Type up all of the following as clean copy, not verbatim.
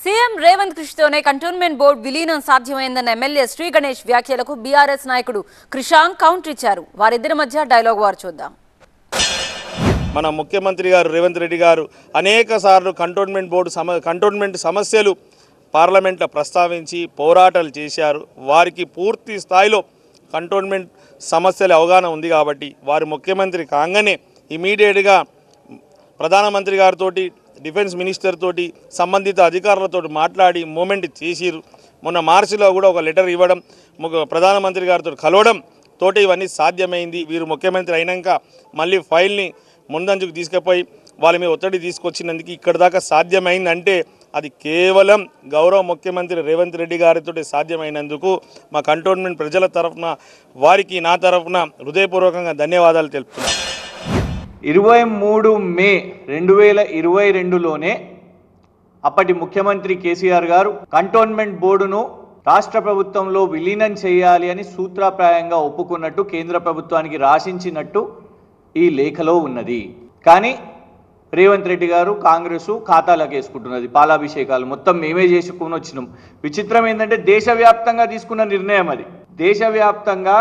CM Revanth కృషితోనే cantonment board విలీనం సాధ్యమైందన్న MLA Shri Ganesh వ్యాఖ్యలకు BRS నాయకుడు కృషాంక్ కౌంటర్ ఇచ్చారు. వారిద్దరి మధ్య డైలాగ్ వార్ చూద్దాం. మన ముఖ్యమంత్రి గారు రేవంత్ రెడ్డి గారు అనేక సార్లు కంటోన్మెంట్ సమస్యలు పార్లమెంట్లో ప్రస్తావించి పోరాటాలు చేశారు. వారికి పూర్తి స్థాయిలో కంటోన్మెంట్ సమస్యల అవగాహన ఉంది కాబట్టి వారు ముఖ్యమంత్రి కాగానే ఇమీడియట్గా ప్రధానమంత్రి గారితో డిఫెన్స్ మినిస్టర్ తోటి సంబంధిత అధికారులతో మాట్లాడి మూమెంట్ చేసిరు. మొన్న మార్చిలో కూడా ఒక లెటర్ ఇవ్వడం, ప్రధానమంత్రి గారితో కలవడం తోటి ఇవన్నీ సాధ్యమైంది. వీరు ముఖ్యమంత్రి అయినాక మళ్ళీ ఫైల్ని ముందంజకు తీసుకుపోయి వాళ్ళ మీద ఒత్తిడి తీసుకొచ్చినందుకు ఇక్కడ దాకా సాధ్యమైందంటే అది కేవలం గౌరవ ముఖ్యమంత్రి రేవంత్ రెడ్డి గారితో సాధ్యమైనందుకు మా కంటోన్మెంట్ ప్రజల తరఫున వారికి నా తరఫున హృదయపూర్వకంగా ధన్యవాదాలు తెలుపుతున్నాను. 23 మే 2022లోనే అప్పటి ముఖ్యమంత్రి కేసీఆర్ గారు కంటోన్మెంట్ బోర్డును రాష్ట్ర ప్రభుత్వంలో విలీనం చేయాలి అని సూత్రప్రాయంగా ఒప్పుకున్నట్టు కేంద్ర ప్రభుత్వానికి రాసించినట్టు ఈ లేఖలో ఉన్నది. కానీ రేవంత్ రెడ్డి గారు కాంగ్రెస్ ఖాతాలోకి వేసుకుంటున్నది. పాలాభిషేకాలు మొత్తం మేమే చేసుకుని వచ్చినాం. విచిత్రం ఏంటంటే దేశవ్యాప్తంగా తీసుకున్న నిర్ణయం అది. దేశవ్యాప్తంగా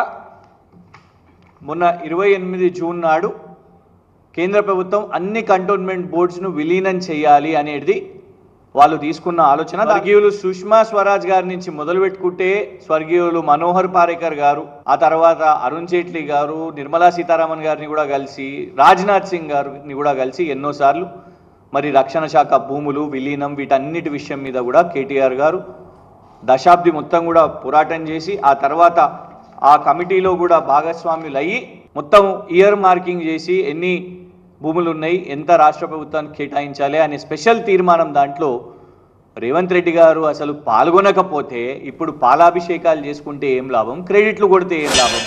మొన్న 28 జూన్ నాడు కేంద్ర ప్రభుత్వం అన్ని కంటోన్మెంట్ బోర్డ్స్ను విలీనం చేయాలి అనేది వాళ్ళు తీసుకున్న ఆలోచన. స్వర్గీయులు సుష్మా స్వరాజ్ గారి నుంచి మొదలు పెట్టుకుంటే స్వర్గీయులు మనోహర్ పారేకర్ గారు, ఆ తర్వాత అరుణ్ జైట్లీ గారు, నిర్మలా సీతారామన్ గారిని కూడా కలిసి, రాజ్నాథ్ సింగ్ గారిని కూడా కలిసి ఎన్నోసార్లు మరి రక్షణ శాఖ భూములు విలీనం వీటన్నిటి విషయం మీద కూడా కేటీఆర్ గారు దశాబ్ది మొత్తం కూడా పోరాటం చేసి ఆ తర్వాత ఆ కమిటీలో కూడా భాగస్వాములు అయ్యి మొత్తం ఇయర్ మార్కింగ్ చేసి ఎన్ని భూములు ఉన్నాయి, ఎంత రాష్ట్ర ప్రభుత్వానికి కేటాయించాలి అనే స్పెషల్ తీర్మానం దాంట్లో రేవంత్ రెడ్డి గారు అసలు పాల్గొనకపోతే ఇప్పుడు పాలాభిషేకాలు చేసుకుంటే ఏం లాభం, క్రెడిట్లు కొడితే ఏం లాభం?